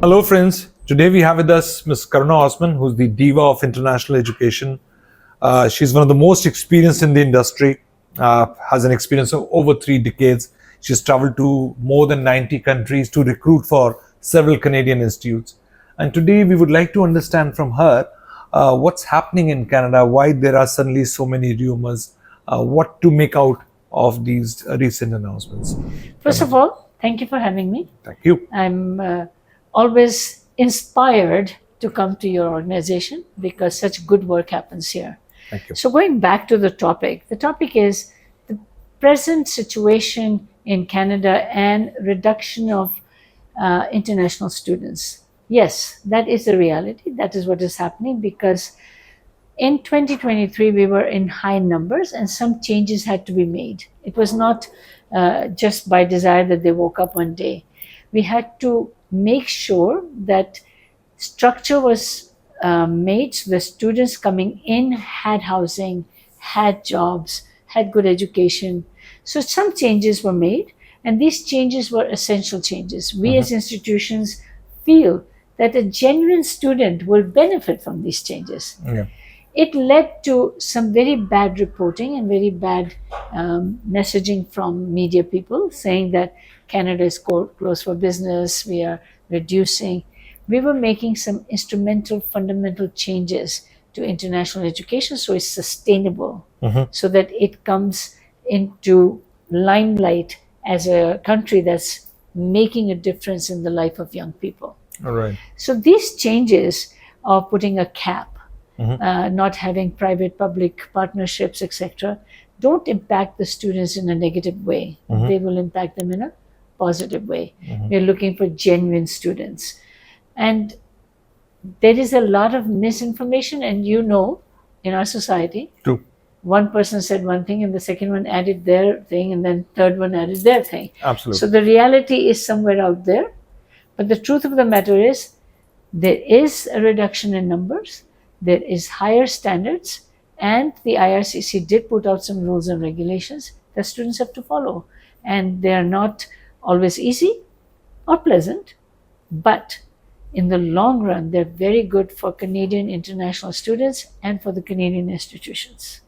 Hello, friends. Today we have with us Ms. Karuna Ausman, who's the diva of international education. She's one of the most experienced in the industry, has an experience of over 3 decades. She's traveled to more than 90 countries to recruit for several Canadian institutes. And today we would like to understand from her what's happening in Canada, why there are suddenly so many rumors, what to make out of these recent announcements. First of all, thank you for having me. Thank you. I'm always inspired to come to your organization because such good work happens here. Thank you. So, going back to the topic is the present situation in Canada and reduction of international students. Yes, that is the reality. That is what is happening because in 2023 we were in high numbers and some changes had to be made. It was not just by desire that they woke up one day. We had to make sure that structure was made so the students coming in had housing, had jobs, had good education. So some changes were made, and these changes were essential changes. We as institutions feel that a genuine student will benefit from these changes. Yeah. It led to some very bad reporting and very bad messaging from media people saying that Canada is closed for business, we are reducing. We were making some instrumental, fundamental changes to international education so it's sustainable, so that it comes into limelight as a country that's making a difference in the life of young people. All right. So these changes of putting a cap, not having private-public partnerships, etc., don't impact the students in a negative way. They will impact them in a positive way. We're looking for genuine students. And there is a lot of misinformation, and in our society, True. one person said one thing and the second one added their thing and then third one added their thing. Absolutely. So the reality is somewhere out there. But the truth of the matter is there is a reduction in numbers, there is higher standards, and the IRCC did put out some rules and regulations that students have to follow. And they are not always easy or pleasant, but in the long run, they're very good for Canadian international students and for the Canadian institutions.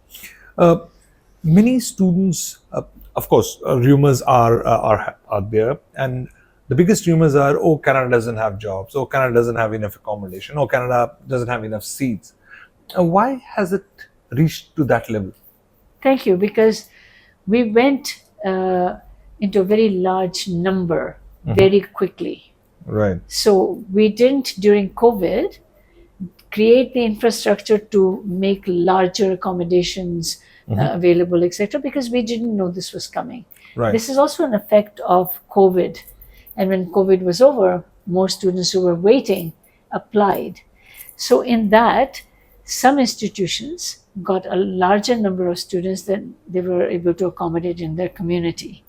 Many students, of course, rumors are there, and the biggest rumors are, oh, Canada doesn't have jobs, oh, Canada doesn't have enough accommodation, oh, Canada doesn't have enough seats. Why has it reached to that level? Thank you, because we went into a very large number very quickly. Right. So we didn't, during COVID, create the infrastructure to make larger accommodations available, etc., because we didn't know this was coming. Right. This is also an effect of COVID. And when COVID was over, more students who were waiting applied. So in that, some institutions got a larger number of students than they were able to accommodate in their community.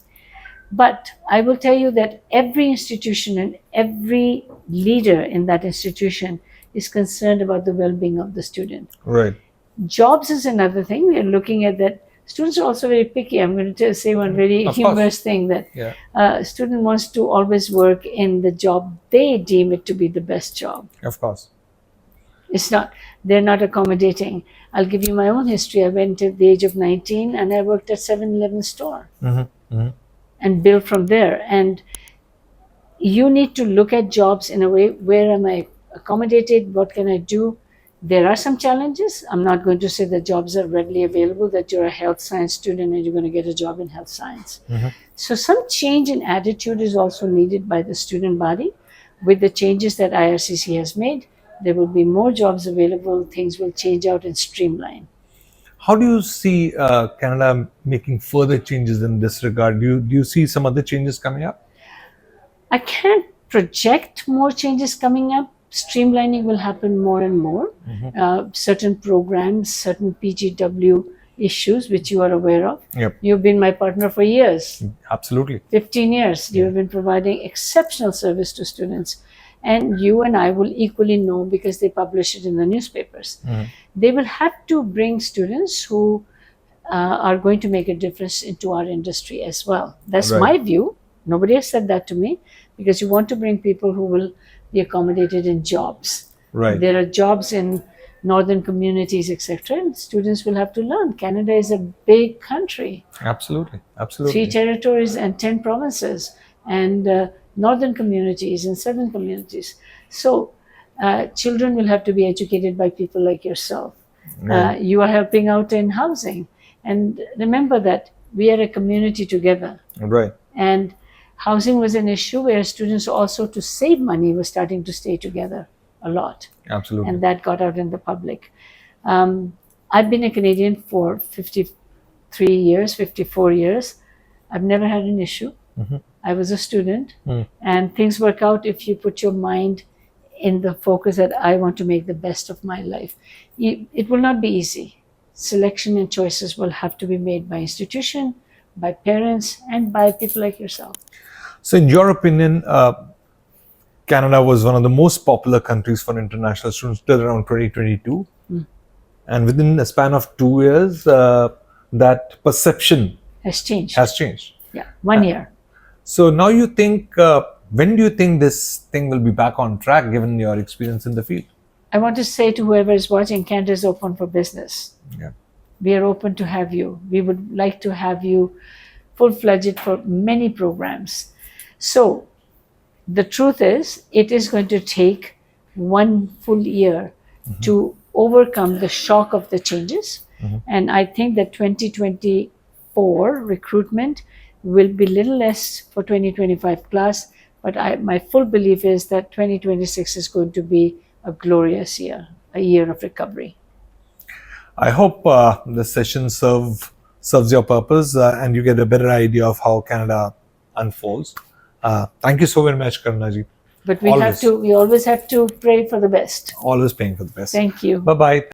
But I will tell you that every institution and every leader in that institution is concerned about the well-being of the student. Right. Jobs is another thing. We are looking at that. Students are also very picky. I'm going to say one very humorous thing, that a student wants to always work in the job they deem it to be the best job. Of course. It's not, they're not accommodating. I'll give you my own history. I went at the age of 19 and I worked at 7-Eleven store and built from there. And you need to look at jobs in a way, where am I accommodated? What can I do? There are some challenges. I'm not going to say that jobs are readily available, that you're a health science student and you're going to get a job in health science. So some change in attitude is also needed by the student body. With the changes that IRCC has made, there will be more jobs available, things will change out and streamline. How do you see Canada making further changes in this regard? Do you see some other changes coming up? I can't project more changes coming up. Streamlining will happen more and more. Certain programs, certain PGW issues, which you are aware of. Yep. You've been my partner for years. Absolutely. 15 years. You have been providing exceptional service to students. And you and I will equally know because they publish it in the newspapers. They will have to bring students who are going to make a difference into our industry as well. That's my view. Nobody has said that to me, because you want to bring people who will be accommodated in jobs. Right. There are jobs in northern communities, etc., and students will have to learn. Canada is a big country, Absolutely. 3 Absolutely. territories and 10 provinces, and northern communities and southern communities. So children will have to be educated by people like yourself. Right. You are helping out in housing. And remember that we are a community together. Right. And housing was an issue where students also, to save money, were starting to stay together a lot. Absolutely. And that got out in the public. I've been a Canadian for 53 years, 54 years. I've never had an issue. I was a student, and things work out if you put your mind in the focus that I want to make the best of my life. It will not be easy. Selection and choices will have to be made by institution, by parents, and by people like yourself. So, in your opinion, Canada was one of the most popular countries for international students till around 2022. And within a span of 2 years, that perception Has changed. has changed. Yeah, 1 year. So now you think, when do you think this thing will be back on track given your experience in the field? I want to say to whoever is watching, Canada is open for business. Yeah. We are open to have you. We would like to have you full-fledged for many programs. So the truth is, it is going to take 1 full year to overcome the shock of the changes. And I think that 2024 recruitment will be little less for 2025 class, but my full belief is that 2026 is going to be a glorious year, a year of recovery. I hope the session serves your purpose and you get a better idea of how Canada unfolds. Thank you so very much, Karunaji. But we always have to pray for the best. Always praying for the best. Thank you. Bye-bye.